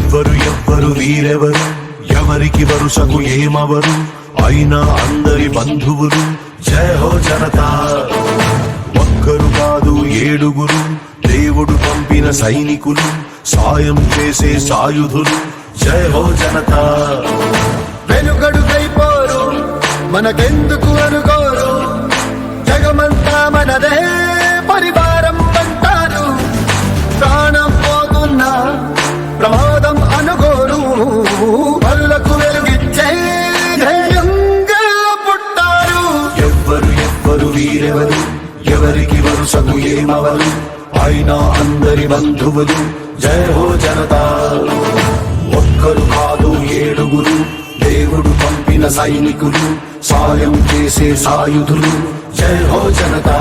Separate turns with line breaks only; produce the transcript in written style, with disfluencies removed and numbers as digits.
ఎవ్వరు ఎవ్వరు వీరెవరు, ఎవరికి వరుసకు ఏమవరు, అయినా అందరి బంధువులు. జయ హో జనతా. ఒక్కరు కాదు ఏడుగురు, దేవుడు పంపిన సైనికులు, సాయం చేసే సాయుధులు. జయ హో జనతా.
వెనుకడుకైపోరు, మనకెందుకు అనుకోరు, జగమంతా మనదే పరివారం అంటారు. ప్రాణం పోతున్నా ప్రమాదం అనుకోరు, పరులకు వెలుగిచ్చే ధైర్యంగా పుట్టారు.
ఎవ్వరు ఎవ్వరు వీరెవరు, ఎవరికి వరుసకు ఏమవరు, అయినా అందరి బంధువులు. జయ హో జనతా. ఒక్కరు కాదు ఏడుగురు, దేవుడు పంపిన సైనికులు, సాయం చేసే సాయుధులు. జయ హో జనతా.